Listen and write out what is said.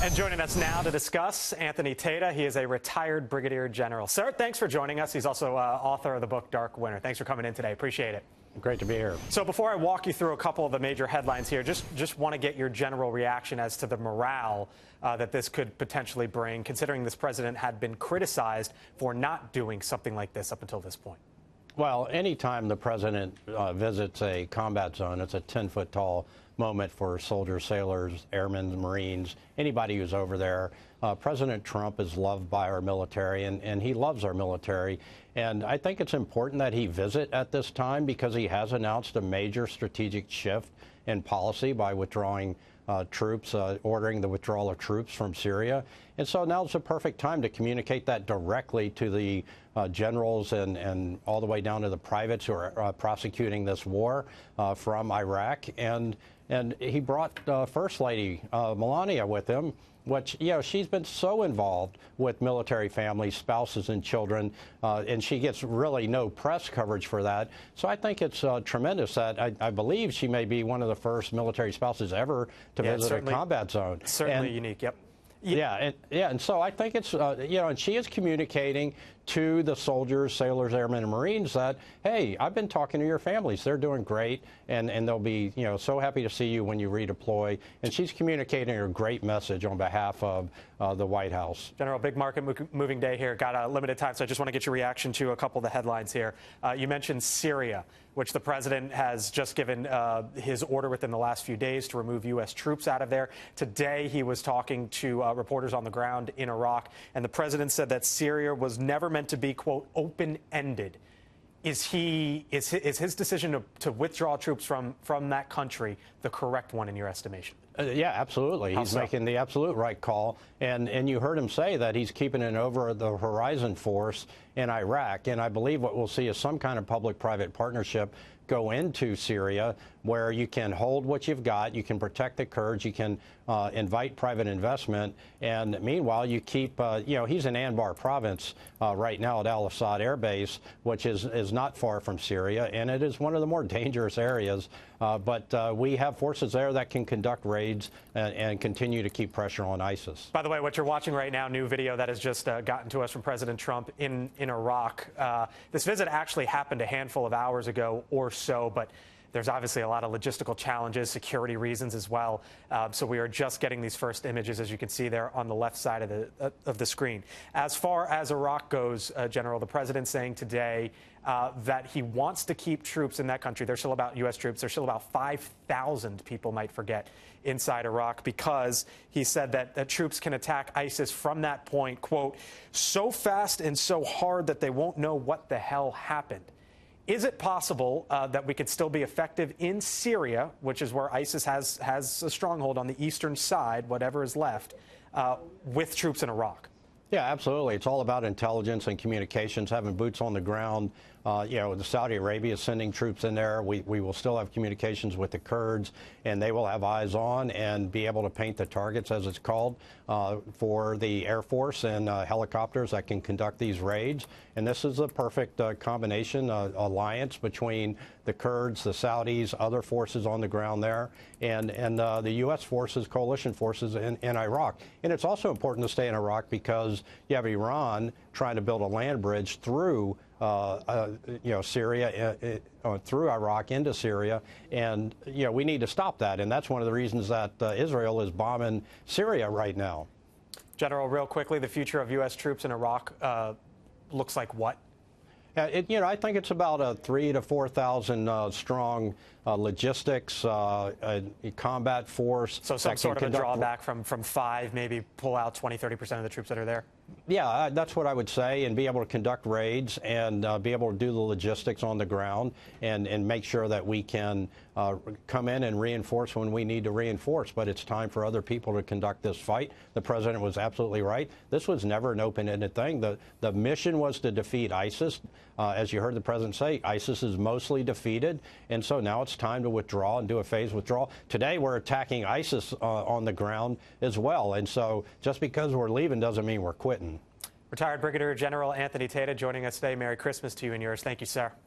And joining us now to discuss, Anthony Tata. He is a retired brigadier general. Sir, thanks for joining us. He's also author of the book Dark Winter. Thanks for coming in today. Appreciate it. Great to be here. So before I walk you through a couple of the major headlines here, just want to get your general reaction as to the morale that this could potentially bring, considering this president had been criticized for not doing something like this up until this point. Well, anytime the president visits a combat zone, it's a 10-foot tall moment for soldiers, sailors, airmen, Marines, anybody who's over there. President Trump is loved by our military, and he loves our military. And I think it's important that he visit at this time because he has announced a major strategic shift in policy by withdrawing troops, ordering the withdrawal of troops from Syria. And so now's the perfect time to communicate that directly to the generals and all the way down to the privates who are prosecuting this war from Iraq. And he brought First Lady Melania with him, which, you know, she's been so involved with military families, spouses, and children, and she gets really no press coverage for that. So I think it's tremendous that I believe she may be one of the first military spouses ever to visit a combat zone. Certainly unique, yep. Yeah, and so I think it's, you know, and she is communicating to the soldiers, sailors, airmen, and Marines that, hey, I've been talking to your families. They're doing great, and they'll be, you know, so happy to see you when you redeploy. And she's communicating a great message on behalf of the White House. General, big market moving day here. Got a limited time, so I just want to get your reaction to a couple of the headlines here. You mentioned Syria, which the president has just given his order within the last few days to remove U.S. troops out of there. Today, he was talking to reporters on the ground in Iraq, and the president said that Syria was never meant to be, quote, open-ended. Is his decision to withdraw troops from that country the correct one in your estimation? Yeah, absolutely. He's making the absolute right call. And you heard him say that he's keeping an over-the-horizon force in Iraq. And I believe what we'll see is some kind of public-private partnership go into Syria where you can hold what you've got, you can protect the Kurds, you can invite private investment, and meanwhile you keep, you know, he's in Anbar province right now at Al-Assad Air Base, which is not far from Syria, and it is one of the more dangerous areas, but we have forces there that can conduct raids and continue to keep pressure on ISIS. By the way, what you're watching right now, new video that has just gotten to us from President Trump in Iraq. This visit actually happened a handful of hours ago or so, but there's obviously a lot of logistical challenges, security reasons as well. So we are just getting these first images, as you can see there on the left side of the screen. As far as Iraq goes, General, the president saying today that he wants to keep troops in that country. There's still about U.S. troops. There's still about 5,000 people might forget inside Iraq because he said that troops can attack ISIS from that point, quote, so fast and so hard that they won't know what the hell happened. Is it possible that we could still be effective in Syria, which is where ISIS has a stronghold on the eastern side, whatever is left, with troops in Iraq? Yeah, absolutely. It's all about intelligence and communications, having boots on the ground. You know, Saudi Arabia is sending troops in there. We will still have communications with the Kurds, and they will have eyes on and be able to paint the targets, as it's called, for the Air Force and helicopters that can conduct these raids. And this is a perfect combination, alliance between the Kurds, the Saudis, other forces on the ground there, and the U.S. forces, coalition forces in Iraq. And it's also important to stay in Iraq because you have Iran trying to build a land bridge through you know, Syria, through Iraq into Syria, and you know, we need to stop that, and that's one of the reasons that Israel is bombing Syria right now. General, real quickly, the future of U.S. troops in Iraq looks like what? You know, I think it's about a 3,000 to 4,000 strong logistics, combat force. So some sort of a drawback from 5, maybe pull out 20–30% of the troops that are there? Yeah, that's what I would say, and be able to conduct raids and be able to do the logistics on the ground and make sure that we can come in and reinforce when we need to reinforce. But it's time for other people to conduct this fight. The president was absolutely right. This was never an open-ended thing. The mission was to defeat ISIS. As you heard the president say, ISIS is mostly defeated, and so now it's time to withdraw and do a phased withdrawal. Today we're attacking ISIS on the ground as well, and so just because we're leaving doesn't mean we're quitting. Retired Brigadier General Anthony Tata joining us today. Merry Christmas to you and yours. Thank you, sir.